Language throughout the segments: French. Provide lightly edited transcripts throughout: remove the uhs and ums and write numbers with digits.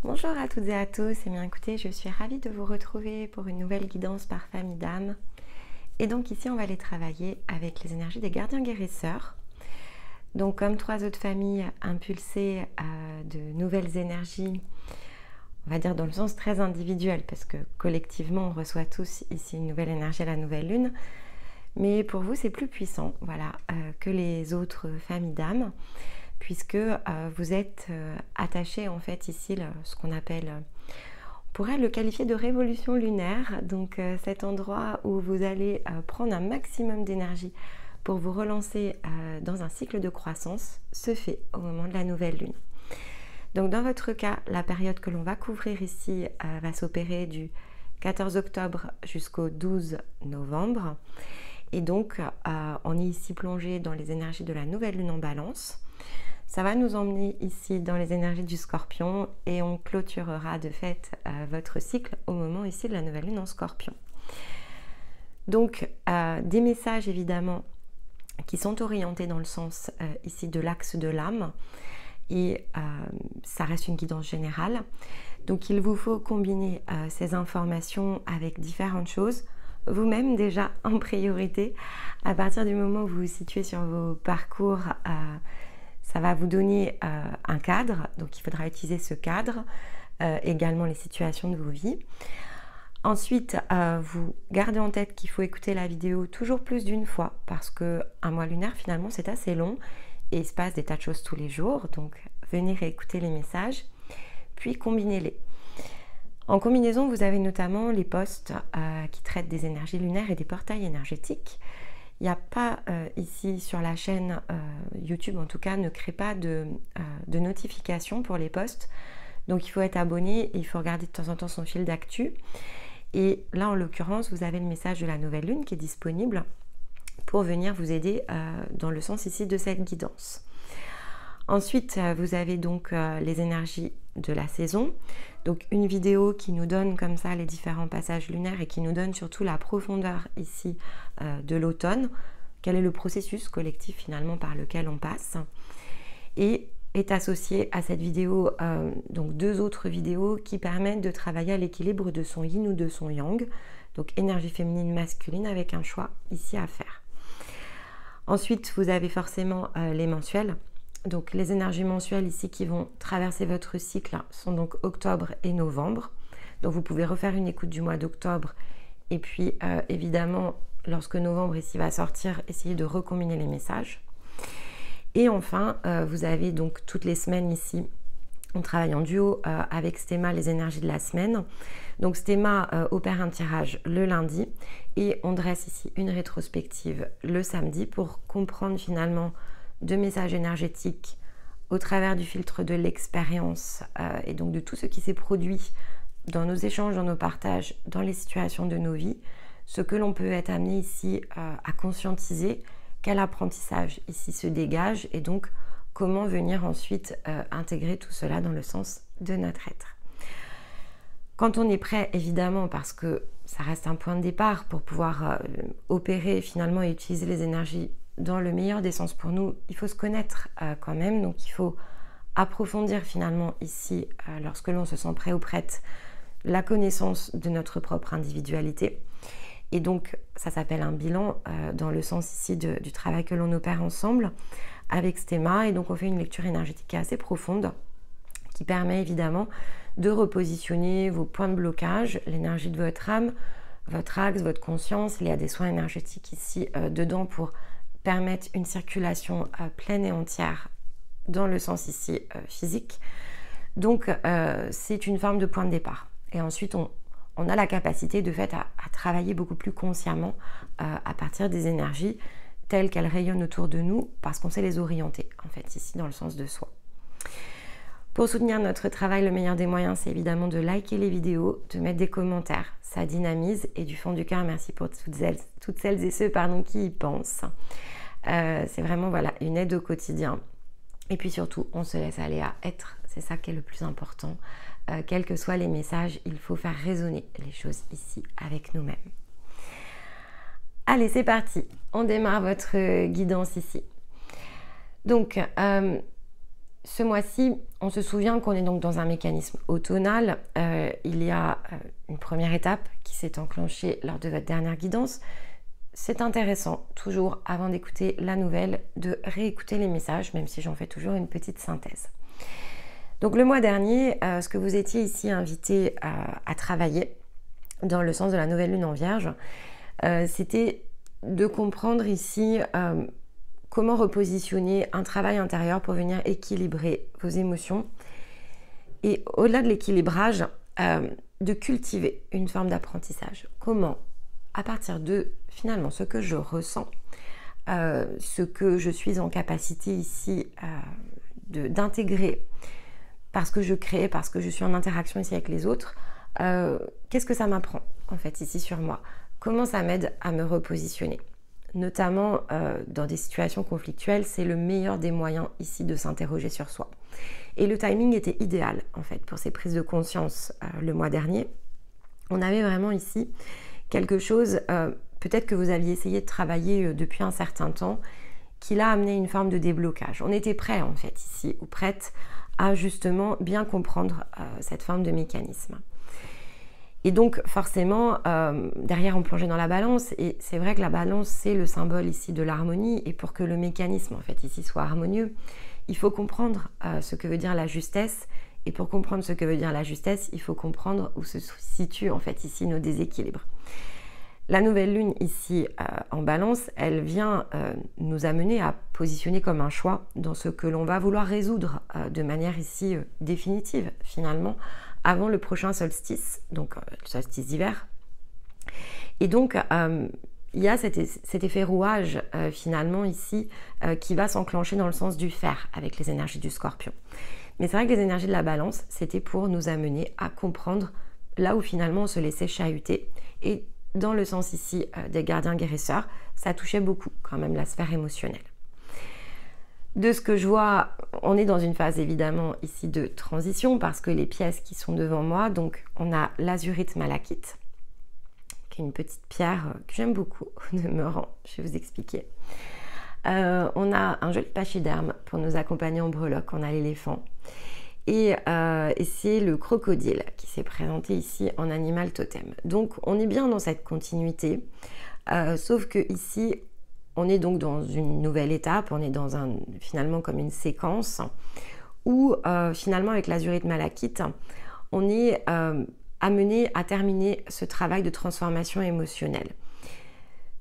Bonjour à toutes et à tous, et bien écoutez, je suis ravie de vous retrouver pour une nouvelle guidance par famille d'âme. Et donc ici, on va aller travailler avec les énergies des gardiens guérisseurs. Donc comme 3 autres familles impulsées de nouvelles énergies, on va dire dans le sens très individuel, parce que collectivement, on reçoit tous ici une nouvelle énergie à la nouvelle lune. Mais pour vous, c'est plus puissant, voilà, que les autres familles d'âme, puisque vous êtes attachés en fait ici, ce qu'on appelle, on pourrait le qualifier de révolution lunaire, donc cet endroit où vous allez prendre un maximum d'énergie pour vous relancer dans un cycle de croissance, se fait au moment de la nouvelle lune. Donc dans votre cas, la période que l'on va couvrir ici va s'opérer du 14 octobre jusqu'au 12 novembre. Et donc, on est ici plongé dans les énergies de la nouvelle lune en balance. Ça va nous emmener ici dans les énergies du scorpion et on clôturera de fait votre cycle au moment ici de la nouvelle lune en scorpion. Donc, des messages évidemment qui sont orientés dans le sens ici de l'axe de l'âme et ça reste une guidance générale. Donc, il vous faut combiner ces informations avec différentes choses. Vous-même déjà en priorité, à partir du moment où vous vous situez sur vos parcours, ça va vous donner un cadre, donc il faudra utiliser ce cadre, également les situations de vos vies. Ensuite, vous gardez en tête qu'il faut écouter la vidéo toujours plus d'une fois, parce qu'un mois lunaire finalement c'est assez long et il se passe des tas de choses tous les jours, donc venez réécouter les messages, puis combinez-les. En combinaison, vous avez notamment les posts qui traitent des énergies lunaires et des portails énergétiques. Il n'y a pas ici sur la chaîne YouTube, en tout cas, ne crée pas de notification pour les posts. Donc il faut être abonné et il faut regarder de temps en temps son fil d'actu. Et là, en l'occurrence, vous avez le message de la nouvelle lune qui est disponible pour venir vous aider dans le sens ici de cette guidance. Ensuite, vous avez donc les énergies de la saison. Donc une vidéo qui nous donne comme ça les différents passages lunaires et qui nous donne surtout la profondeur ici de l'automne. Quel est le processus collectif finalement par lequel on passe. Et est associé à cette vidéo donc 2 autres vidéos qui permettent de travailler à l'équilibre de son yin ou de son yang. Donc énergie féminine, masculine avec un choix ici à faire. Ensuite, vous avez forcément les mensuels. Donc les énergies mensuelles ici qui vont traverser votre cycle sont donc octobre et novembre. Donc vous pouvez refaire une écoute du mois d'octobre et puis évidemment lorsque novembre ici va sortir, essayez de recombiner les messages. Et enfin, vous avez donc toutes les semaines ici, on travaille en duo avec Stéma les énergies de la semaine. Donc Stéma opère un tirage le lundi et on dresse ici une rétrospective le samedi pour comprendre finalement 2 messages énergétiques au travers du filtre de l'expérience et donc de tout ce qui s'est produit dans nos échanges, dans nos partages, dans les situations de nos vies, ce que l'on peut être amené ici à conscientiser, quel apprentissage ici se dégage et donc comment venir ensuite intégrer tout cela dans le sens de notre être. Quand on est prêt, évidemment, parce que ça reste un point de départ pour pouvoir opérer finalement et utiliser les énergies dans le meilleur des sens pour nous, il faut se connaître quand même, donc il faut approfondir finalement ici, lorsque l'on se sent prêt ou prête, la connaissance de notre propre individualité. Et donc ça s'appelle un bilan dans le sens ici du travail que l'on opère ensemble avec Stéma. Et donc on fait une lecture énergétique assez profonde qui permet évidemment de repositionner vos points de blocage, l'énergie de votre âme, votre axe, votre conscience. Il y a des soins énergétiques ici dedans pour permettre une circulation pleine et entière dans le sens ici physique. Donc c'est une forme de point de départ. Et ensuite on a la capacité de fait à travailler beaucoup plus consciemment à partir des énergies telles qu'elles rayonnent autour de nous parce qu'on sait les orienter en fait ici dans le sens de soi. Pour soutenir notre travail, le meilleur des moyens, c'est évidemment de liker les vidéos, de mettre des commentaires. Ça dynamise et du fond du cœur, merci pour toutes celles et ceux qui y pensent. C'est vraiment voilà, une aide au quotidien. Et puis surtout, on se laisse aller à être. C'est ça qui est le plus important. Quels que soient les messages, il faut faire résonner les choses ici avec nous-mêmes. Allez, c'est parti. On démarre votre guidance ici. Donc, ce mois-ci, on se souvient qu'on est donc dans un mécanisme automnal. Il y a une première étape qui s'est enclenchée lors de votre dernière guidance. C'est intéressant, toujours avant d'écouter la nouvelle, de réécouter les messages, même si j'en fais toujours une petite synthèse. Donc le mois dernier, ce que vous étiez ici invité à travailler, dans le sens de la nouvelle lune en Vierge, c'était de comprendre ici comment repositionner un travail intérieur pour venir équilibrer vos émotions. Et au-delà de l'équilibrage, de cultiver une forme d'apprentissage. Comment, à partir de finalement ce que je ressens, ce que je suis en capacité ici d'intégrer parce que je crée, parce que je suis en interaction ici avec les autres, qu'est-ce que ça m'apprend en fait ici sur moi? Comment ça m'aide à me repositionner? Notamment dans des situations conflictuelles, c'est le meilleur des moyens ici de s'interroger sur soi. Et le timing était idéal en fait pour ces prises de conscience le mois dernier. On avait vraiment ici quelque chose, peut-être que vous aviez essayé de travailler depuis un certain temps, qui l'a amené une forme de déblocage. On était prêt en fait ici, ou prête à justement bien comprendre cette forme de mécanisme. Et donc forcément, derrière on plongeait dans la balance, et c'est vrai que la balance c'est le symbole ici de l'harmonie, et pour que le mécanisme en fait ici soit harmonieux, il faut comprendre ce que veut dire la justesse, et pour comprendre ce que veut dire la justesse, il faut comprendre où se situent en fait ici nos déséquilibres. La nouvelle lune ici en balance, elle vient nous amener à positionner comme un choix dans ce que l'on va vouloir résoudre de manière ici définitive finalement, avant le prochain solstice, donc le solstice d'hiver. Et donc, il y a cet effet rouage finalement ici qui va s'enclencher dans le sens du fer avec les énergies du Scorpion. Mais c'est vrai que les énergies de la balance, c'était pour nous amener à comprendre là où finalement on se laissait chahuter. Et dans le sens ici des gardiens guérisseurs, ça touchait beaucoup quand même la sphère émotionnelle. De ce que je vois, on est dans une phase évidemment ici de transition parce que les pièces qui sont devant moi, donc on a l'azurite malachite, qui est une petite pierre que j'aime beaucoup au demeurant, je vais vous expliquer. On a un joli pachyderme pour nous accompagner en breloque, on a l'éléphant. Et c'est le crocodile qui s'est présenté ici en animal totem. Donc on est bien dans cette continuité, sauf que ici on est donc dans une nouvelle étape, on est dans finalement comme une séquence où finalement avec l'azurite malachite, on est amené à terminer ce travail de transformation émotionnelle.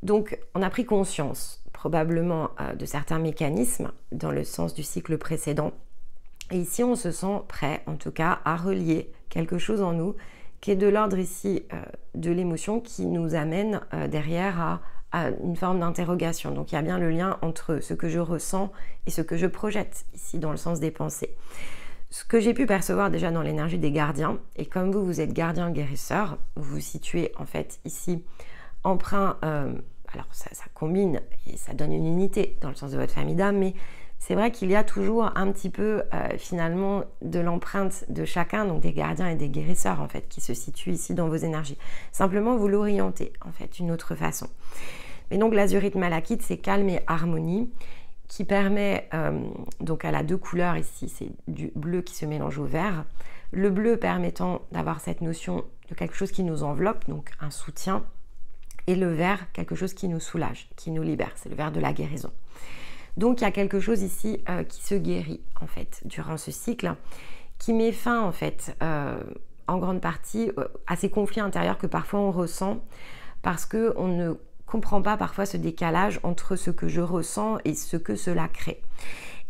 Donc on a pris conscience probablement de certains mécanismes dans le sens du cycle précédent. Et ici, on se sent prêt, en tout cas, à relier quelque chose en nous qui est de l'ordre ici de l'émotion qui nous amène derrière à une forme d'interrogation. Donc, il y a bien le lien entre ce que je ressens et ce que je projette ici dans le sens des pensées. Ce que j'ai pu percevoir déjà dans l'énergie des gardiens, et comme vous êtes gardien guérisseur, vous vous situez en fait ici emprunt, alors ça combine et ça donne une unité dans le sens de votre famille d'âme, mais c'est vrai qu'il y a toujours un petit peu finalement de l'empreinte de chacun, donc des gardiens et des guérisseurs en fait, qui se situent ici dans vos énergies. Simplement vous l'orientez en fait d'une autre façon. Mais donc l'azurite malachite, c'est calme et harmonie, qui permet, donc elle a deux couleurs ici, c'est du bleu qui se mélange au vert. Le bleu permettant d'avoir cette notion de quelque chose qui nous enveloppe, donc un soutien, et le vert, quelque chose qui nous soulage, qui nous libère, c'est le vert de la guérison. Donc il y a quelque chose ici qui se guérit en fait durant ce cycle, qui met fin en fait en grande partie à ces conflits intérieurs que parfois on ressent parce qu'on ne comprend pas parfois ce décalage entre ce que je ressens et ce que cela crée.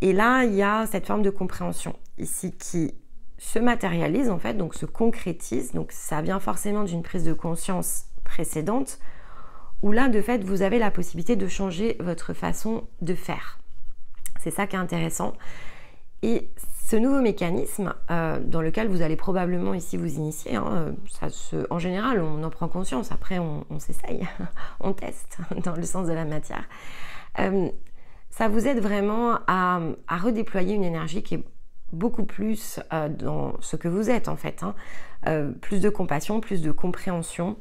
Et là il y a cette forme de compréhension ici qui se matérialise en fait, donc se concrétise, donc ça vient forcément d'une prise de conscience précédente, où là, de fait, vous avez la possibilité de changer votre façon de faire. C'est ça qui est intéressant. Et ce nouveau mécanisme, dans lequel vous allez probablement ici vous initier, hein, en général, on en prend conscience, après on s'essaye, on teste dans le sens de la matière. Ça vous aide vraiment à redéployer une énergie qui est beaucoup plus dans ce que vous êtes en fait, hein. Plus de compassion, plus de compréhension.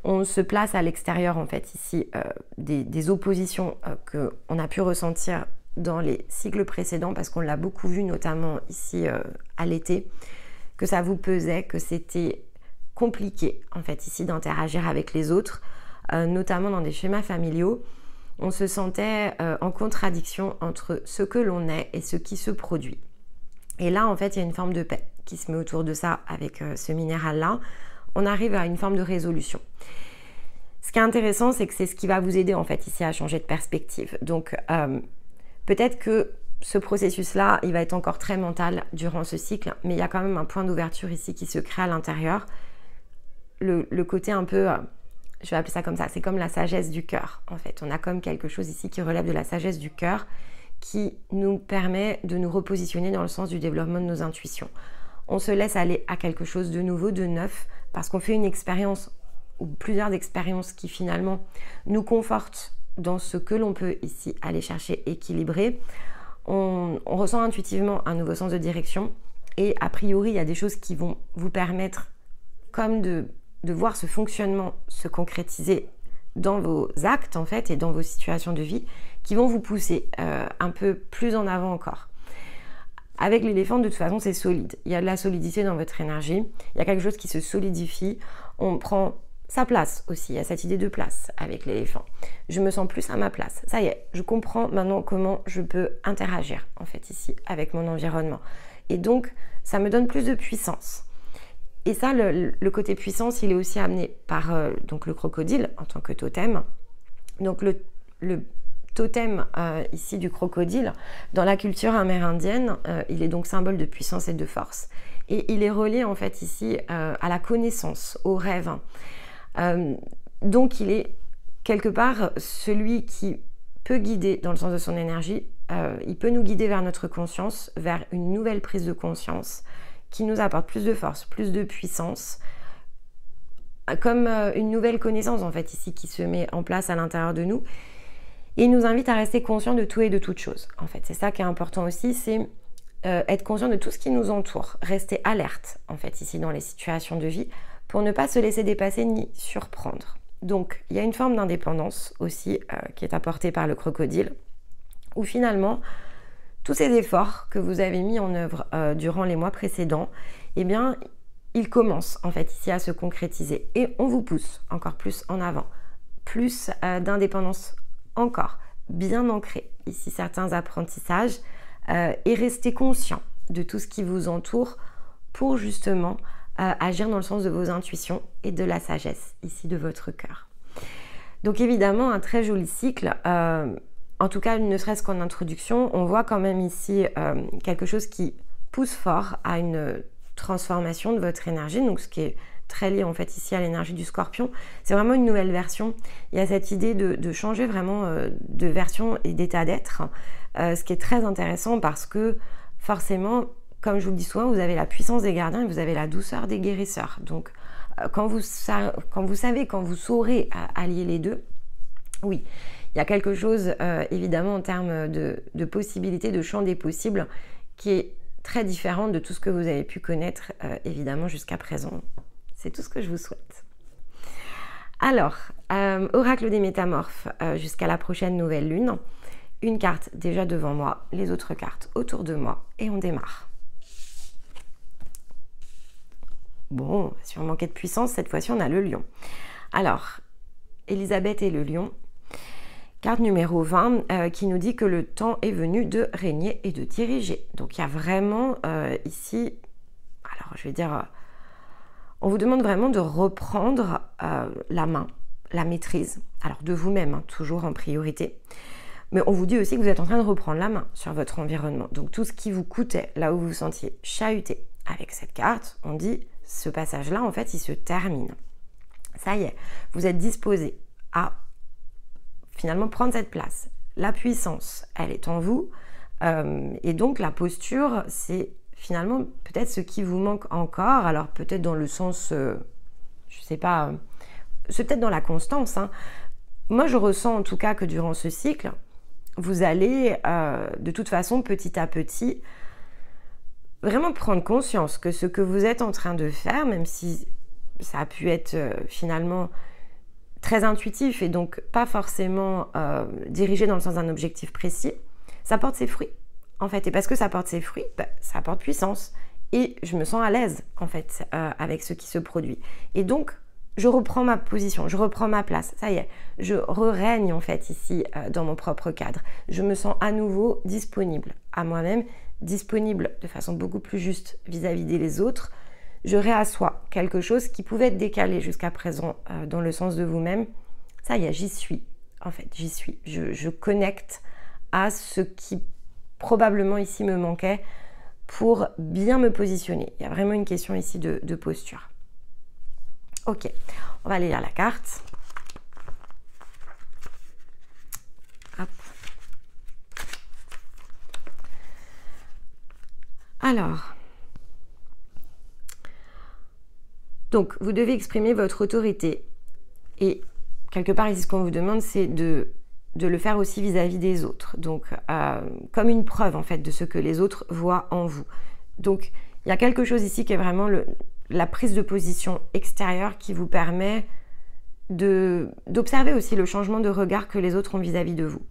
On se place à l'extérieur en fait ici des oppositions qu'on a pu ressentir dans les cycles précédents, parce qu'on l'a beaucoup vu notamment ici à l'été, que ça vous pesait, que c'était compliqué en fait ici d'interagir avec les autres, notamment dans des schémas familiaux. On se sentait en contradiction entre ce que l'on est et ce qui se produit. Et là, en fait, il y a une forme de paix qui se met autour de ça avec ce minéral-là. On arrive à une forme de résolution. Ce qui est intéressant, c'est que c'est ce qui va vous aider en fait ici à changer de perspective. Donc, peut-être que ce processus-là, il va être encore très mental durant ce cycle, mais il y a quand même un point d'ouverture ici qui se crée à l'intérieur. Le côté un peu... je vais appeler ça comme ça, c'est comme la sagesse du cœur en fait. On a comme quelque chose ici qui relève de la sagesse du cœur qui nous permet de nous repositionner dans le sens du développement de nos intuitions. On se laisse aller à quelque chose de nouveau, de neuf, parce qu'on fait une expérience ou plusieurs expériences qui finalement nous confortent dans ce que l'on peut ici aller chercher équilibrer. On ressent intuitivement un nouveau sens de direction et a priori il y a des choses qui vont vous permettre comme de voir ce fonctionnement se concrétiser dans vos actes en fait et dans vos situations de vie qui vont vous pousser un peu plus en avant encore. Avec l'éléphant, de toute façon, c'est solide. Il y a de la solidité dans votre énergie. Il y a quelque chose qui se solidifie. On prend sa place aussi. Il y a cette idée de place avec l'éléphant. Je me sens plus à ma place. Ça y est, je comprends maintenant comment je peux interagir en fait ici avec mon environnement. Et donc, ça me donne plus de puissance. Et ça, le côté puissance, il est aussi amené par donc le crocodile en tant que totem. Donc le totem ici du crocodile, dans la culture amérindienne, il est donc symbole de puissance et de force. Et il est relié en fait ici à la connaissance, au rêve. Donc il est quelque part celui qui peut guider dans le sens de son énergie. Il peut nous guider vers notre conscience, vers une nouvelle prise de conscience, qui nous apporte plus de force, plus de puissance, comme une nouvelle connaissance en fait ici qui se met en place à l'intérieur de nous et il nous invite à rester conscient de tout et de toute chose. En fait, c'est ça qui est important aussi, c'est être conscient de tout ce qui nous entoure, rester alerte en fait ici dans les situations de vie pour ne pas se laisser dépasser ni surprendre. Donc, il y a une forme d'indépendance aussi qui est apportée par le crocodile où finalement tous ces efforts que vous avez mis en œuvre durant les mois précédents, eh bien, ils commencent en fait ici à se concrétiser et on vous pousse encore plus en avant, plus d'indépendance encore, bien ancré ici certains apprentissages et restez conscient de tout ce qui vous entoure pour justement agir dans le sens de vos intuitions et de la sagesse ici de votre cœur. Donc évidemment un très joli cycle. En tout cas, ne serait-ce qu'en introduction, on voit quand même ici quelque chose qui pousse fort à une transformation de votre énergie, donc ce qui est très lié en fait ici à l'énergie du scorpion. C'est vraiment une nouvelle version. Il y a cette idée de changer vraiment de version et d'état d'être, ce qui est très intéressant parce que forcément, comme je vous le dis souvent, vous avez la puissance des gardiens et vous avez la douceur des guérisseurs. Donc, quand vous saurez allier les deux, oui, il y a quelque chose, évidemment, en termes de possibilités, de champ des possibles, qui est très différent de tout ce que vous avez pu connaître, évidemment, jusqu'à présent. C'est tout ce que je vous souhaite. Alors, oracle des métamorphes, jusqu'à la prochaine nouvelle lune. Une carte déjà devant moi, les autres cartes autour de moi, et on démarre. Bon, si on manquait de puissance, cette fois-ci, on a le lion. Alors, Elisabeth et le lion. Carte numéro 20 qui nous dit que le temps est venu de régner et de diriger. Donc il y a vraiment ici, alors je vais dire, on vous demande vraiment de reprendre la main, la maîtrise, alors de vous-même, hein, toujours en priorité. Mais on vous dit aussi que vous êtes en train de reprendre la main sur votre environnement. Donc tout ce qui vous coûtait, là où vous vous sentiez chahuté avec cette carte, on dit ce passage-là, en fait, il se termine. Ça y est, vous êtes disposé à finalement prendre cette place. La puissance, elle est en vous. Et donc la posture, c'est finalement peut-être ce qui vous manque encore. Alors peut-être dans le sens, je sais pas, c'est peut-être dans la constance. Hein. Moi, je ressens en tout cas que durant ce cycle, vous allez de toute façon petit à petit vraiment prendre conscience que ce que vous êtes en train de faire, même si ça a pu être finalement très intuitif et donc pas forcément dirigé dans le sens d'un objectif précis, ça porte ses fruits, en fait. Et parce que ça porte ses fruits, ça apporte puissance. Et je me sens à l'aise, en fait, avec ce qui se produit. Et donc, je reprends ma position, je reprends ma place. Ça y est, je règne, en fait, ici, dans mon propre cadre. Je me sens à nouveau disponible à moi-même, disponible de façon beaucoup plus juste vis-à-vis des autres. Je réassois quelque chose qui pouvait être décalé jusqu'à présent dans le sens de vous-même. Ça y est, j'y suis, en fait, j'y suis. Je connecte à ce qui probablement ici me manquait pour bien me positionner. Il y a vraiment une question ici de posture. Ok, on va aller lire la carte. Hop. Alors, donc vous devez exprimer votre autorité et quelque part ici ce qu'on vous demande c'est de le faire aussi vis-à-vis des autres, donc comme une preuve en fait de ce que les autres voient en vous. Donc il y a quelque chose ici qui est vraiment la prise de position extérieure qui vous permet d'observer aussi le changement de regard que les autres ont vis-à-vis de vous.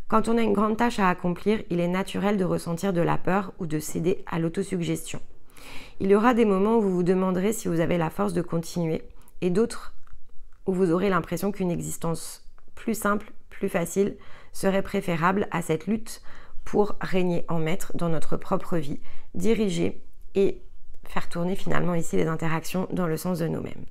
Quand on a une grande tâche à accomplir, il est naturel de ressentir de la peur ou de céder à l'autosuggestion. Il y aura des moments où vous vous demanderez si vous avez la force de continuer et d'autres où vous aurez l'impression qu'une existence plus simple, plus facile serait préférable à cette lutte pour régner en maître dans notre propre vie, diriger et faire tourner finalement ici les interactions dans le sens de nous-mêmes.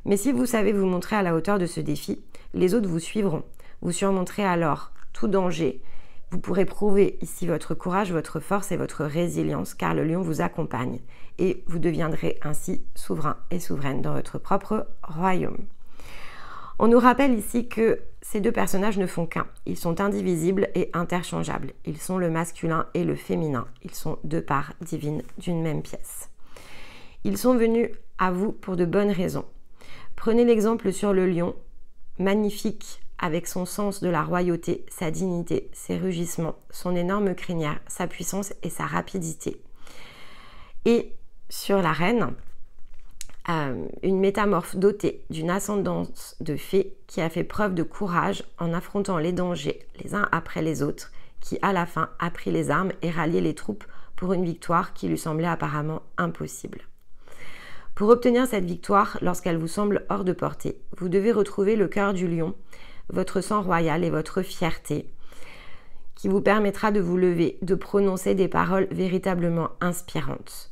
Mais si vous savez vous montrer à la hauteur de ce défi, les autres vous suivront. Vous surmonterez alors tout danger. Vous pourrez prouver ici votre courage, votre force et votre résilience car le lion vous accompagne et vous deviendrez ainsi souverain et souveraine dans votre propre royaume. On nous rappelle ici que ces deux personnages ne font qu'un. Ils sont indivisibles et interchangeables. Ils sont le masculin et le féminin. Ils sont deux parts divines d'une même pièce. Ils sont venus à vous pour de bonnes raisons. Prenez l'exemple sur le lion, magnifique avec son sens de la royauté, sa dignité, ses rugissements, son énorme crinière, sa puissance et sa rapidité. Et sur la reine, une métamorphe dotée d'une ascendance de fée qui a fait preuve de courage en affrontant les dangers les uns après les autres, qui à la fin a pris les armes et rallié les troupes pour une victoire qui lui semblait apparemment impossible. Pour obtenir cette victoire, lorsqu'elle vous semble hors de portée, vous devez retrouver le cœur du lion, votre sang royal et votre fierté, qui vous permettra de vous lever, de prononcer des paroles véritablement inspirantes.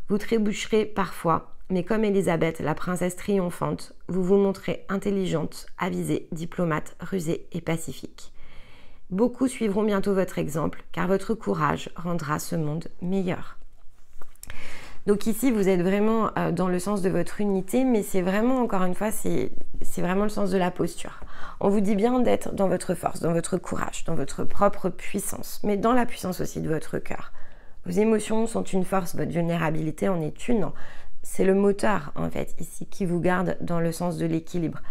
Vous trébucherez parfois, mais comme Élisabeth, la princesse triomphante, vous vous montrez intelligente, avisée, diplomate, rusée et pacifique. Beaucoup suivront bientôt votre exemple, car votre courage rendra ce monde meilleur. Donc ici, vous êtes vraiment dans le sens de votre unité, mais c'est vraiment, encore une fois, c'est vraiment le sens de la posture. On vous dit bien d'être dans votre force, dans votre courage, dans votre propre puissance, mais dans la puissance aussi de votre cœur. Vos émotions sont une force, votre vulnérabilité en est une. C'est le moteur, en fait, ici, qui vous garde dans le sens de l'équilibre.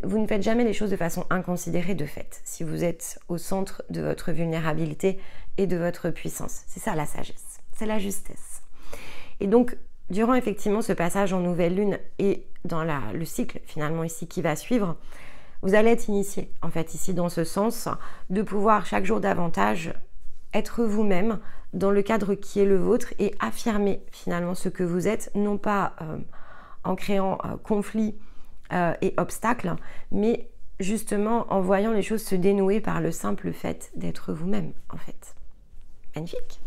Vous ne faites jamais les choses de façon inconsidérée, de fait, si vous êtes au centre de votre vulnérabilité et de votre puissance. C'est ça la sagesse, c'est la justesse. Et donc, durant effectivement ce passage en nouvelle lune et dans le cycle finalement ici qui va suivre, vous allez être initié en fait ici dans ce sens de pouvoir chaque jour davantage être vous-même dans le cadre qui est le vôtre et affirmer finalement ce que vous êtes, non pas en créant conflit et obstacles, mais justement en voyant les choses se dénouer par le simple fait d'être vous-même en fait. Magnifique.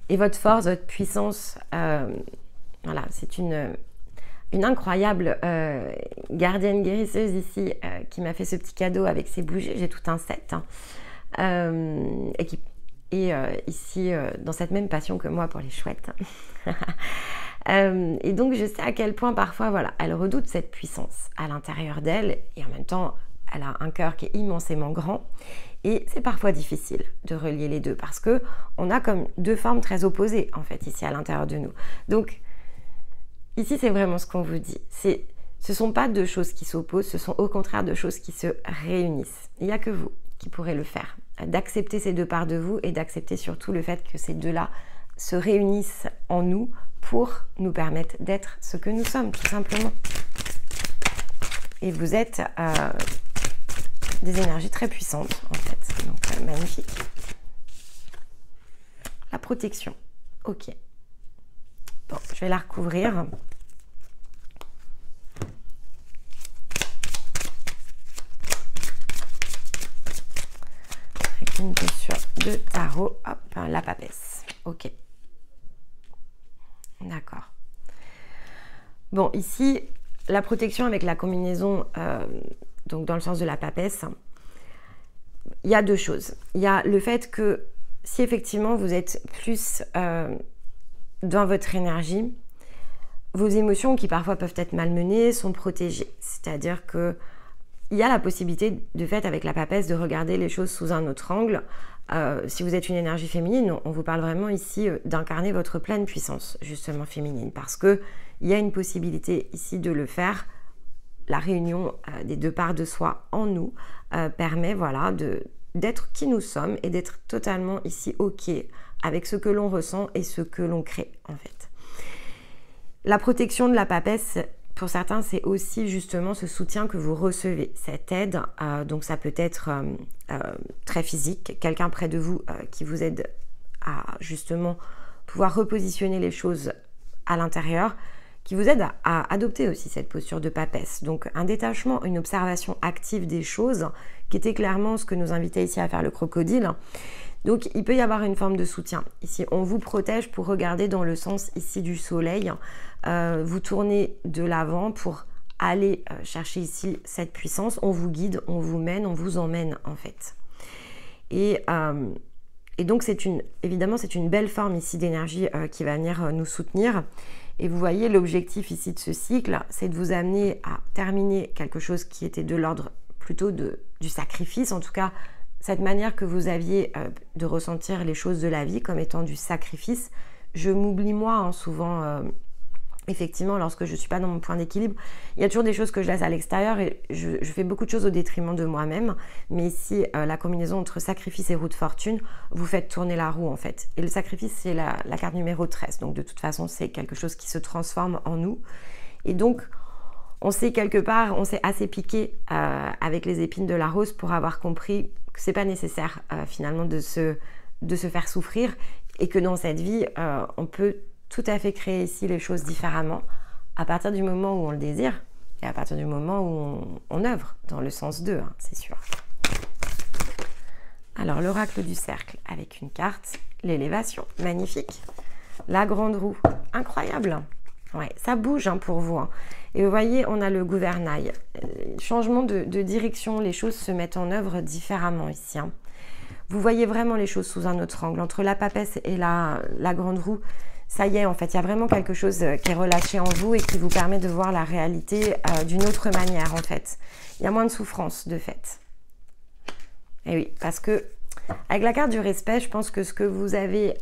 Et votre force, votre puissance, voilà, c'est une incroyable gardienne guérisseuse ici qui m'a fait ce petit cadeau avec ses bougies. J'ai tout un set et qui est ici dans cette même passion que moi pour les chouettes. Et donc je sais à quel point parfois voilà, elle redoute cette puissance à l'intérieur d'elle et en même temps elle a un cœur qui est immensément grand. Et c'est parfois difficile de relier les deux parce que on a comme deux formes très opposées en fait ici à l'intérieur de nous. Donc ici c'est vraiment ce qu'on vous dit. Ce ne sont pas deux choses qui s'opposent, ce sont au contraire deux choses qui se réunissent. Il n'y a que vous qui pourrez le faire. D'accepter ces deux parts de vous et d'accepter surtout le fait que ces deux-là se réunissent en nous pour nous permettre d'être ce que nous sommes tout simplement. Et vous êtes des énergies très puissantes en fait. Donc magnifique. La protection. Ok. Bon, je vais la recouvrir. Avec une posture de tarot. Hop, la papesse. Ok. D'accord. Bon, ici, la protection avec la combinaison, donc dans le sens de la papesse, il y a deux choses. Il y a le fait que si effectivement vous êtes plus dans votre énergie, vos émotions qui parfois peuvent être malmenées sont protégées. C'est-à-dire que il y a la possibilité, de fait, avec la papesse, de regarder les choses sous un autre angle. Si vous êtes une énergie féminine, on vous parle vraiment ici d'incarner votre pleine puissance, justement féminine, parce que il y a une possibilité ici de le faire. La réunion des deux parts de soi en nous permet, voilà, d'être qui nous sommes et d'être totalement ici OK avec ce que l'on ressent et ce que l'on crée, en fait. La protection de la papesse, pour certains, c'est aussi justement ce soutien que vous recevez, cette aide. Donc ça peut être très physique, quelqu'un près de vous qui vous aide à justement pouvoir repositionner les choses à l'intérieur, qui vous aide à adopter aussi cette posture de papesse. Donc un détachement, une observation active des choses, qui était clairement ce que nous invitait ici à faire le crocodile. Donc il peut y avoir une forme de soutien. Ici, on vous protège pour regarder dans le sens ici du soleil. Vous tournez de l'avant pour aller chercher ici cette puissance. On vous guide, on vous mène, on vous emmène en fait. Et donc évidemment c'est une belle forme ici d'énergie qui va venir nous soutenir. Et vous voyez, l'objectif ici de ce cycle, c'est de vous amener à terminer quelque chose qui était de l'ordre plutôt du sacrifice, en tout cas cette manière que vous aviez de ressentir les choses de la vie comme étant du sacrifice. Je m'oublie moi, hein, souvent, effectivement, lorsque je ne suis pas dans mon point d'équilibre, il y a toujours des choses que je laisse à l'extérieur et je fais beaucoup de choses au détriment de moi-même. Mais ici, la combinaison entre sacrifice et roue de fortune, vous faites tourner la roue en fait. Et le sacrifice, c'est la carte numéro 13. Donc de toute façon, c'est quelque chose qui se transforme en nous. Et donc, on s'est quelque part, on s'est assez piqué avec les épines de la rose pour avoir compris que c'est pas nécessaire finalement de se faire souffrir et que dans cette vie, on peut tout à fait créer ici les choses différemment à partir du moment où on le désire et à partir du moment où on œuvre dans le sens 2, hein, c'est sûr. Alors l'oracle du cercle avec une carte, l'élévation, magnifique. La grande roue, incroyable. Ouais, ça bouge hein, pour vous. Hein. Et vous voyez, on a le gouvernail. Changement de direction, les choses se mettent en œuvre différemment ici. Hein. Vous voyez vraiment les choses sous un autre angle. Entre la papesse et la grande roue, ça y est, en fait, il y a vraiment quelque chose qui est relâché en vous et qui vous permet de voir la réalité d'une autre manière, en fait. Il y a moins de souffrance, de fait. Et oui, parce que avec la carte du respect, je pense que ce que vous avez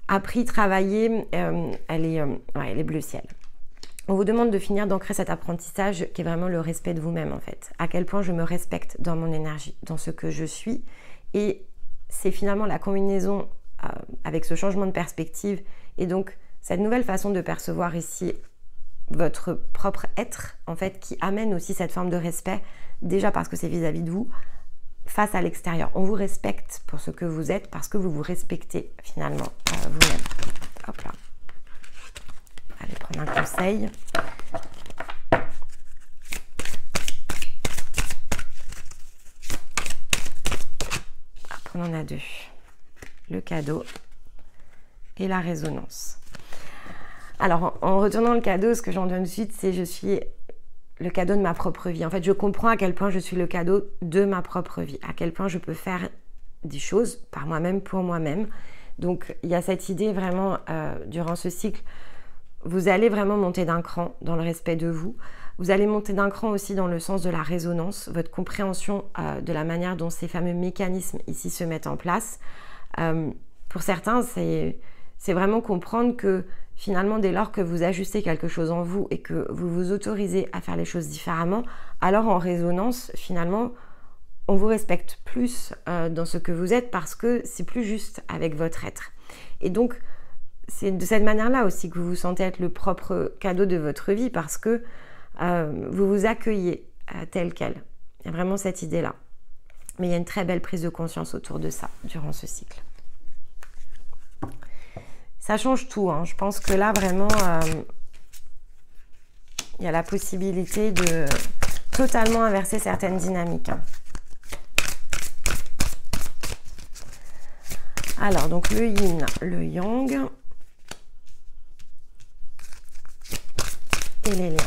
appris, travaillé, elle est bleu ciel. On vous demande de finir d'ancrer cet apprentissage qui est vraiment le respect de vous-même, en fait. À quel point je me respecte dans mon énergie, dans ce que je suis. Et c'est finalement la combinaison avec ce changement de perspective et donc cette nouvelle façon de percevoir ici votre propre être, en fait, qui amène aussi cette forme de respect, déjà parce que c'est vis-à-vis de vous, face à l'extérieur. On vous respecte pour ce que vous êtes parce que vous vous respectez finalement vous-même. Hop là. Allez prendre un conseil. Hop, on en a deux. Le cadeau et la résonance. Alors, en retournant le cadeau, ce que j'en donne de suite, c'est je suis le cadeau de ma propre vie. En fait, je comprends à quel point je suis le cadeau de ma propre vie, à quel point je peux faire des choses par moi-même, pour moi-même. Donc, il y a cette idée vraiment, durant ce cycle, vous allez vraiment monter d'un cran dans le respect de vous. Vous allez monter d'un cran aussi dans le sens de la résonance, votre compréhension de la manière dont ces fameux mécanismes ici se mettent en place. Pour certains, c'est vraiment comprendre que finalement, dès lors que vous ajustez quelque chose en vous et que vous vous autorisez à faire les choses différemment, alors en résonance, finalement, on vous respecte plus dans ce que vous êtes parce que c'est plus juste avec votre être. Et donc, c'est de cette manière-là aussi que vous vous sentez être le propre cadeau de votre vie parce que vous vous accueillez telle qu'elle. Il y a vraiment cette idée-là. Mais il y a une très belle prise de conscience autour de ça durant ce cycle. Ça change tout, hein. Je pense que là, vraiment, il y a la possibilité de totalement inverser certaines dynamiques. Hein. Alors, donc le yin, le yang et les liens.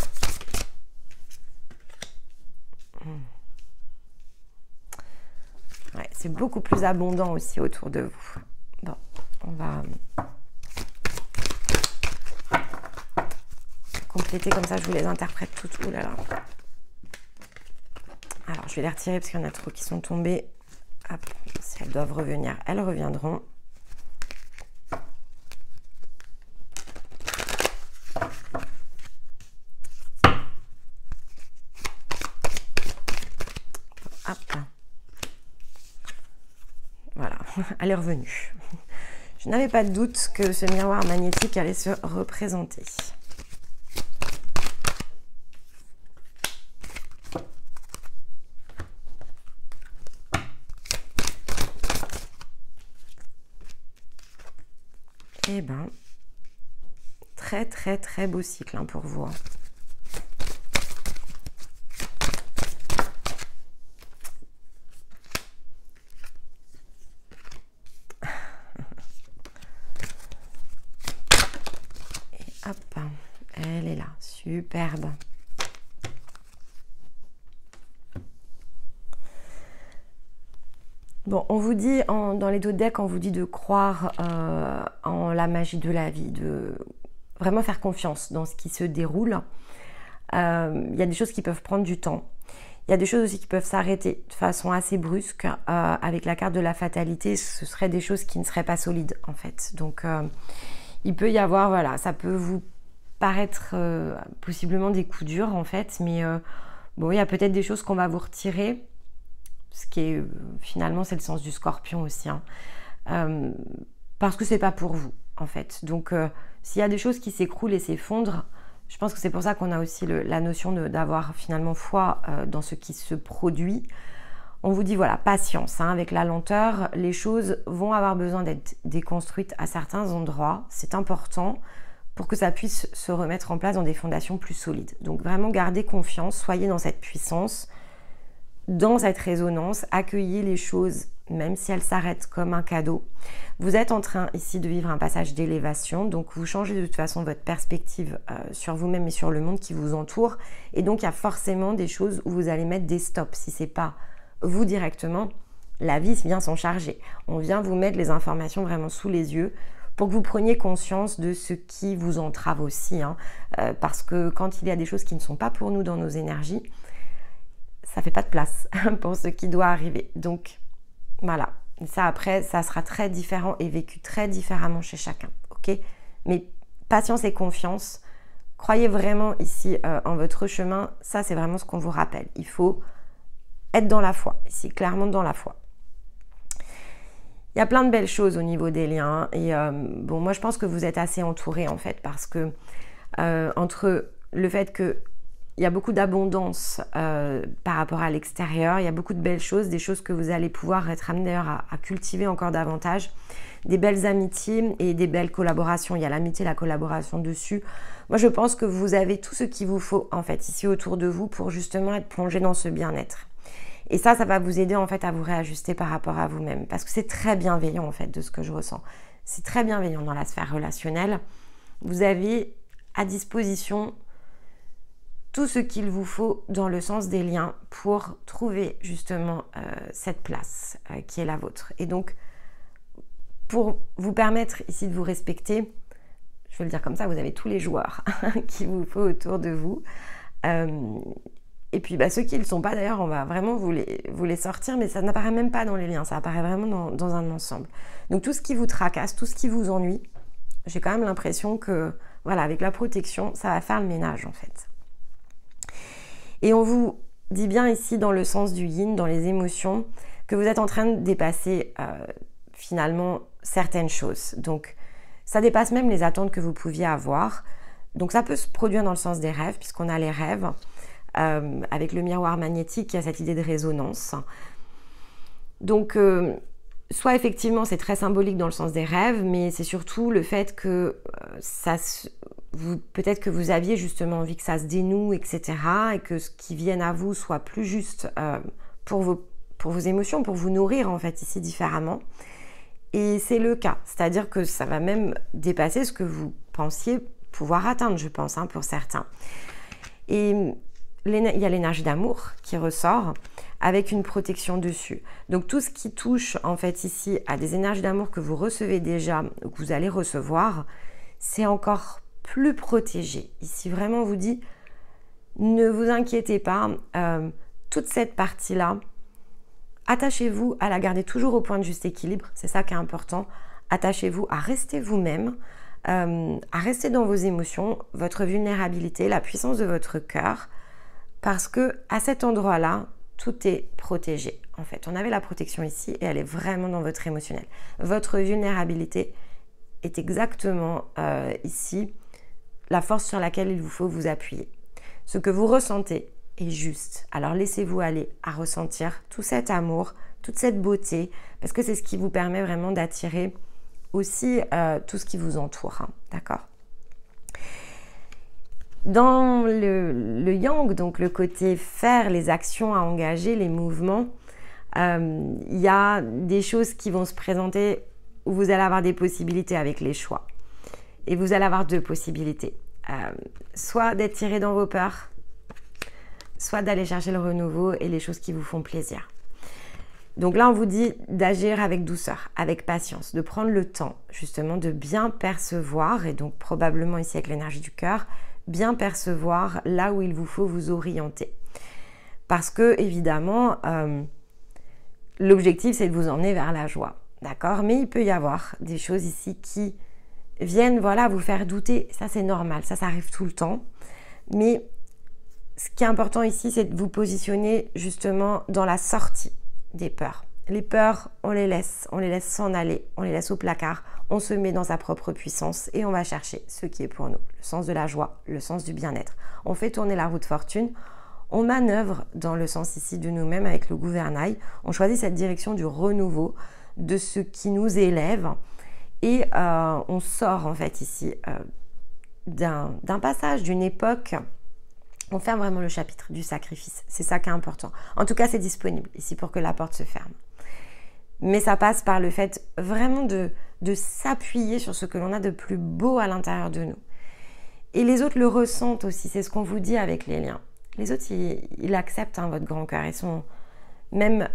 Ouais, c'est beaucoup plus abondant aussi autour de vous. Bon, on va compléter comme ça, je vous les interprète toutes. Ouh là là. Alors, je vais les retirer parce qu'il y en a trop qui sont tombés. Hop, si elles doivent revenir, elles reviendront. Hop. Voilà, elle est revenue. Je n'avais pas de doute que ce miroir magnétique allait se représenter. Eh ben, très très très beau cycle hein, pour vous. Hein. Et hop, elle est là, superbe. Bon, on vous dit, dans les deux decks, on vous dit de croire en la magie de la vie, de vraiment faire confiance dans ce qui se déroule. Il y a des choses qui peuvent prendre du temps. Il y a des choses aussi qui peuvent s'arrêter de façon assez brusque. Avec la carte de la fatalité, ce seraient des choses qui ne seraient pas solides, en fait. Donc, il peut y avoir, voilà, ça peut vous paraître possiblement des coups durs, en fait. Mais bon, il y a peut-être des choses qu'on va vous retirer. Ce qui est finalement c'est le sens du scorpion aussi hein. Parce que c'est pas pour vous en fait, donc s'il y a des choses qui s'écroulent et s'effondrent, je pense que c'est pour ça qu'on a aussi la notion d'avoir finalement foi dans ce qui se produit. On vous dit voilà, patience hein, avec la lenteur, les choses vont avoir besoin d'être déconstruites à certains endroits, c'est important pour que ça puisse se remettre en place dans des fondations plus solides. Donc vraiment gardez confiance, soyez dans cette puissance, dans cette résonance, accueillez les choses même si elles s'arrêtent comme un cadeau. Vous êtes en train ici de vivre un passage d'élévation, donc vous changez de toute façon votre perspective sur vous-même et sur le monde qui vous entoure, et donc il y a forcément des choses où vous allez mettre des stops. Si c'est pas vous directement, la vie vient s'en charger. On vient vous mettre les informations vraiment sous les yeux pour que vous preniez conscience de ce qui vous entrave aussi, hein, parce que quand il y a des choses qui ne sont pas pour nous dans nos énergies, ça fait pas de place pour ce qui doit arriver. Donc voilà, ça après, ça sera très différent et vécu très différemment chez chacun, ok? Mais patience et confiance, croyez vraiment ici en votre chemin, ça c'est vraiment ce qu'on vous rappelle. Il faut être dans la foi, ici, clairement dans la foi. Il y a plein de belles choses au niveau des liens et bon, moi je pense que vous êtes assez entourés en fait, parce que entre le fait que il y a beaucoup d'abondance par rapport à l'extérieur, il y a beaucoup de belles choses, des choses que vous allez pouvoir être amené d'ailleurs à cultiver encore davantage, des belles amitiés et des belles collaborations. Il y a l'amitié et la collaboration dessus. Moi, je pense que vous avez tout ce qu'il vous faut en fait ici autour de vous pour justement être plongé dans ce bien-être. Et ça va vous aider en fait à vous réajuster par rapport à vous-même, parce que c'est très bienveillant en fait de ce que je ressens. C'est très bienveillant dans la sphère relationnelle. Vous avez à disposition tout ce qu'il vous faut dans le sens des liens pour trouver justement cette place qui est la vôtre. Et donc, pour vous permettre ici de vous respecter, je vais le dire comme ça, vous avez tous les joueurs qu'il vous faut autour de vous. Et puis ceux qui ne le sont pas d'ailleurs, on va vraiment vous les sortir, mais ça n'apparaît même pas dans les liens, ça apparaît vraiment dans un ensemble. Donc tout ce qui vous tracasse, tout ce qui vous ennuie, j'ai quand même l'impression que, voilà, avec la protection, ça va faire le ménage en fait. Et on vous dit bien ici dans le sens du yin, dans les émotions, que vous êtes en train de dépasser finalement certaines choses. Donc ça dépasse même les attentes que vous pouviez avoir. Donc ça peut se produire dans le sens des rêves, puisqu'on a les rêves. avec le miroir magnétique, il y a cette idée de résonance. Donc, soit effectivement c'est très symbolique dans le sens des rêves, mais c'est surtout le fait que peut-être que vous aviez justement envie que ça se dénoue, etc. et que ce qui vienne à vous soit plus juste pour vos émotions, pour vous nourrir en fait ici différemment. Et c'est le cas, c'est-à-dire que ça va même dépasser ce que vous pensiez pouvoir atteindre, je pense, hein, pour certains. Et il y a l'énergie d'amour qui ressort avec une protection dessus. Donc tout ce qui touche en fait ici à des énergies d'amour que vous recevez déjà ou que vous allez recevoir, c'est encore plus protégé. Ici vraiment on vous dit, ne vous inquiétez pas, toute cette partie-là, attachez-vous à la garder toujours au point de juste équilibre, c'est ça qui est important. Attachez-vous à rester vous-même, à rester dans vos émotions, votre vulnérabilité, la puissance de votre cœur, parce que à cet endroit-là, tout est protégé. En fait, on avait la protection ici et elle est vraiment dans votre émotionnel. Votre vulnérabilité est exactement ici la force sur laquelle il vous faut vous appuyer. Ce que vous ressentez est juste. Alors laissez-vous aller à ressentir tout cet amour, toute cette beauté, parce que c'est ce qui vous permet vraiment d'attirer aussi tout ce qui vous entoure. Hein, d'accord ? Dans le yang, donc le côté faire, les actions à engager, les mouvements, il y a des choses qui vont se présenter où vous allez avoir des possibilités avec les choix. Et vous allez avoir deux possibilités. Soit d'être tiré dans vos peurs, soit d'aller chercher le renouveau et les choses qui vous font plaisir. Donc là, on vous dit d'agir avec douceur, avec patience, de prendre le temps justement de bien percevoir, et donc probablement ici avec l'énergie du cœur, bien percevoir là où il vous faut vous orienter. Parce que évidemment, l'objectif c'est de vous emmener vers la joie, d'accord ? Mais il peut y avoir des choses ici qui viennent vous faire douter, ça c'est normal, ça arrive tout le temps. Mais ce qui est important ici, c'est de vous positionner justement dans la sortie des peurs. Les peurs, on les laisse s'en aller, on les laisse au placard, on se met dans sa propre puissance et on va chercher ce qui est pour nous, le sens de la joie, le sens du bien-être. On fait tourner la roue de fortune, on manœuvre dans le sens ici de nous-mêmes avec le gouvernail, on choisit cette direction du renouveau, de ce qui nous élève et on sort en fait ici d'un passage, d'une époque. On ferme vraiment le chapitre du sacrifice, c'est ça qui est important. En tout cas, c'est disponible ici pour que la porte se ferme. Mais ça passe par le fait vraiment de s'appuyer sur ce que l'on a de plus beau à l'intérieur de nous. Et les autres le ressentent aussi, c'est ce qu'on vous dit avec les liens. Les autres, ils acceptent votre grand cœur, ils sont même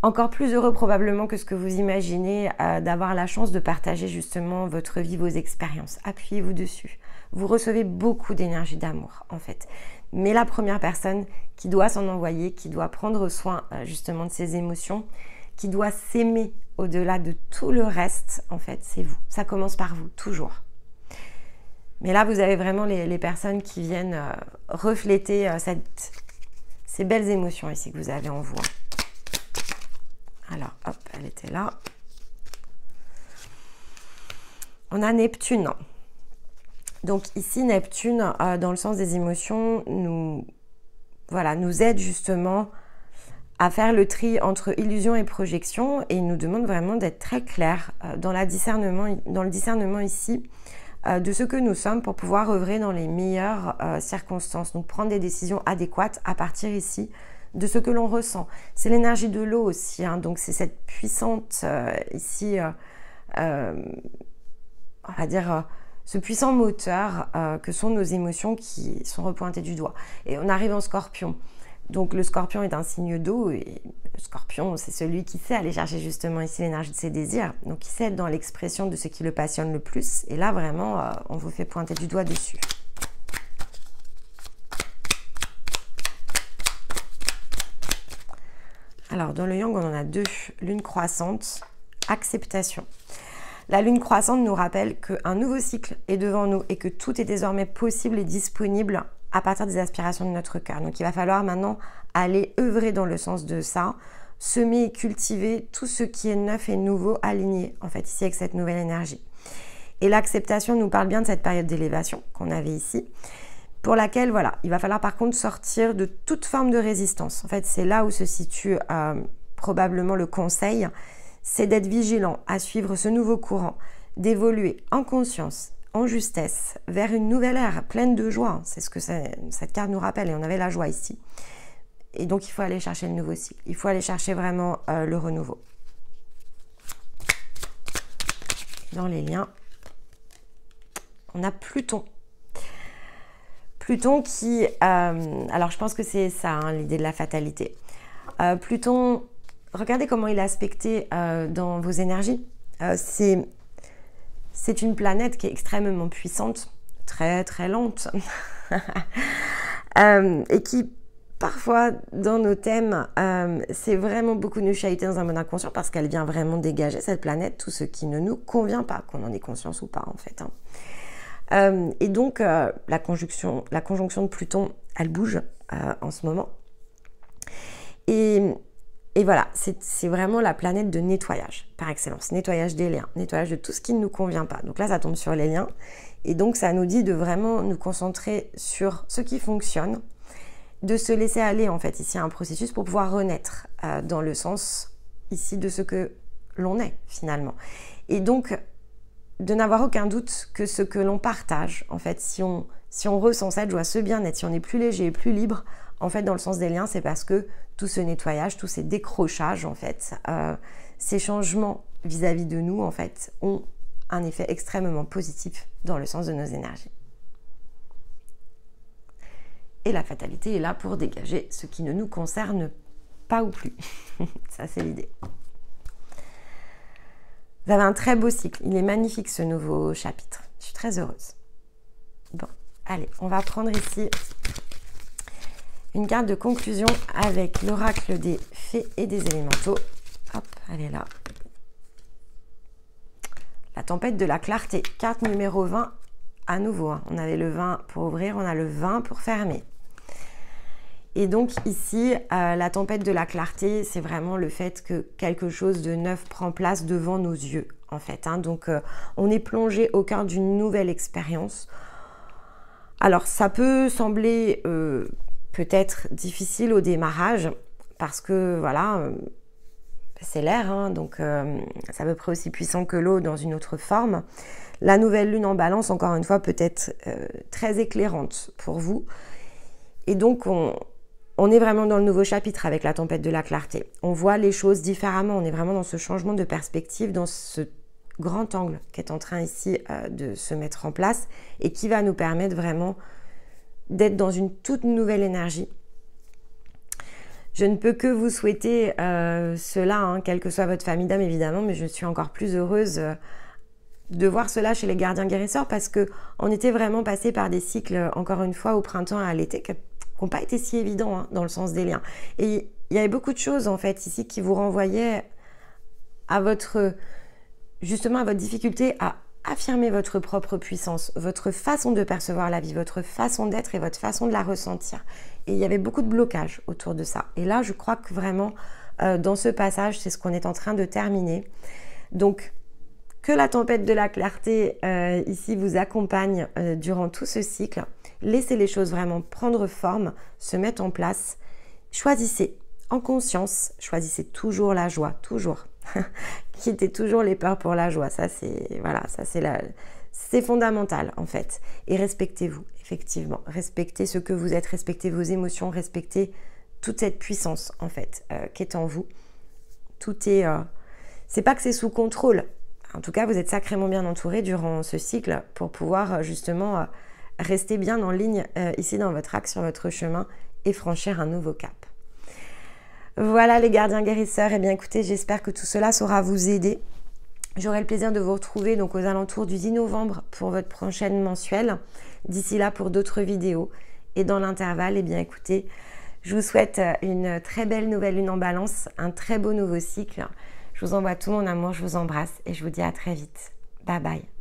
encore plus heureux probablement que ce que vous imaginez d'avoir la chance de partager justement votre vie, vos expériences. Appuyez-vous dessus. Vous recevez beaucoup d'énergie d'amour en fait. Mais la première personne qui doit s'en envoyer, qui doit prendre soin justement de ses émotions, qui doit s'aimer au-delà de tout le reste, en fait, c'est vous. Ça commence par vous, toujours. Mais là, vous avez vraiment les personnes qui viennent refléter ces belles émotions ici que vous avez en vous. Alors, hop, elle était là. On a Neptune. Donc ici, Neptune, dans le sens des émotions, nous aide justement à faire le tri entre illusion et projection et il nous demande vraiment d'être très clair dans le discernement ici de ce que nous sommes pour pouvoir œuvrer dans les meilleures circonstances. Donc prendre des décisions adéquates à partir ici de ce que l'on ressent. C'est l'énergie de l'eau aussi, hein, donc c'est cette puissante ici, on va dire, ce puissant moteur que sont nos émotions qui sont repointées du doigt. Et on arrive en Scorpion. Donc le Scorpion est un signe d'eau et le Scorpion, c'est celui qui sait aller chercher justement ici l'énergie de ses désirs. Donc il sait être dans l'expression de ce qui le passionne le plus. Et là vraiment, on vous fait pointer du doigt dessus. Alors dans le Yang, on en a deux. Lune croissante, acceptation. La lune croissante nous rappelle qu'un nouveau cycle est devant nous et que tout est désormais possible et disponible à partir des aspirations de notre cœur. Donc il va falloir maintenant aller œuvrer dans le sens de ça, semer et cultiver tout ce qui est neuf et nouveau, aligné en fait ici avec cette nouvelle énergie. Et l'acceptation nous parle bien de cette période d'élévation qu'on avait ici, pour laquelle, voilà, il va falloir par contre sortir de toute forme de résistance. En fait, c'est là où se situe probablement le conseil, c'est d'être vigilant à suivre ce nouveau courant, d'évoluer en conscience, en justesse, vers une nouvelle ère pleine de joie. C'est ce que cette carte nous rappelle, et on avait la joie ici. Et donc, il faut aller chercher le nouveau cycle. Il faut aller chercher vraiment le renouveau. Dans les liens, on a Pluton. Pluton qui... alors, je pense que c'est ça, hein, l'idée de la fatalité. Pluton, regardez comment il est aspecté dans vos énergies. C'est une planète qui est extrêmement puissante, très très lente, et qui parfois dans nos thèmes, c'est vraiment beaucoup nous chahuter dans un mode inconscient parce qu'elle vient vraiment dégager cette planète, tout ce qui ne nous convient pas, qu'on en ait conscience ou pas en fait. Hein. Et donc la conjonction de Pluton, elle bouge en ce moment. Et voilà, c'est vraiment la planète de nettoyage, par excellence. Nettoyage des liens, nettoyage de tout ce qui ne nous convient pas. Donc là, ça tombe sur les liens. Et donc, ça nous dit de vraiment nous concentrer sur ce qui fonctionne, de se laisser aller, en fait, ici, à un processus pour pouvoir renaître dans le sens, ici, de ce que l'on est, finalement. Et donc, de n'avoir aucun doute que ce que l'on partage, en fait, si on ressent cette joie, ce bien-être, si on est plus léger et plus libre, en fait, dans le sens des liens, c'est parce que tout ce nettoyage, tous ces décrochages, en fait, ces changements vis-à-vis de nous, en fait, ont un effet extrêmement positif dans le sens de nos énergies. Et la fatalité est là pour dégager ce qui ne nous concerne pas ou plus. Ça, c'est l'idée. Vous avez un très beau cycle. Il est magnifique, ce nouveau chapitre. Je suis très heureuse. Bon, allez, on va prendre ici une carte de conclusion avec l'oracle des fées et des élémentaux. Hop, elle est là. La tempête de la clarté, carte numéro 20 à nouveau. Hein. On avait le 20 pour ouvrir, on a le 20 pour fermer. Et donc ici, la tempête de la clarté, c'est vraiment le fait que quelque chose de neuf prend place devant nos yeux, en fait. Hein. Donc on est plongé au cœur d'une nouvelle expérience. Alors ça peut sembler... peut-être difficile au démarrage parce que voilà, c'est l'air, hein, donc c'est à peu près aussi puissant que l'eau dans une autre forme. La nouvelle lune en balance, encore une fois, peut être très éclairante pour vous. Et donc, on est vraiment dans le nouveau chapitre avec la tempête de la clarté. On voit les choses différemment, on est vraiment dans ce changement de perspective, dans ce grand angle qui est en train ici de se mettre en place et qui va nous permettre vraiment d'être dans une toute nouvelle énergie. Je ne peux que vous souhaiter cela, hein, quelle que soit votre famille d'âme évidemment, mais je suis encore plus heureuse de voir cela chez les gardiens guérisseurs parce qu'on était vraiment passé par des cycles, encore une fois, au printemps et à l'été, qui n'ont pas été si évidents hein, dans le sens des liens. Et il y avait beaucoup de choses en fait ici qui vous renvoyaient à justement à votre difficulté à affirmer votre propre puissance, votre façon de percevoir la vie, votre façon d'être et votre façon de la ressentir. Et il y avait beaucoup de blocages autour de ça. Et là, je crois que vraiment, dans ce passage, c'est ce qu'on est en train de terminer. Donc, que la tempête de la clarté ici vous accompagne durant tout ce cycle. Laissez les choses vraiment prendre forme, se mettre en place. Choisissez en conscience, choisissez toujours la joie, toujours. Quittez toujours les peurs pour la joie, ça c'est voilà, c'est fondamental en fait. Et respectez-vous, effectivement, respectez ce que vous êtes, respectez vos émotions, respectez toute cette puissance en fait qui est en vous. Tout est, c'est pas que c'est sous contrôle. En tout cas, vous êtes sacrément bien entouré durant ce cycle pour pouvoir justement rester bien en ligne ici dans votre axe, sur votre chemin et franchir un nouveau cap. Voilà les gardiens guérisseurs, et bien écoutez, j'espère que tout cela saura vous aider. J'aurai le plaisir de vous retrouver donc aux alentours du 10 novembre pour votre prochaine mensuelle. D'ici là pour d'autres vidéos. Et dans l'intervalle, et bien écoutez, je vous souhaite une très belle nouvelle lune en balance, un très beau nouveau cycle. Je vous envoie tout mon amour, je vous embrasse et je vous dis à très vite. Bye bye.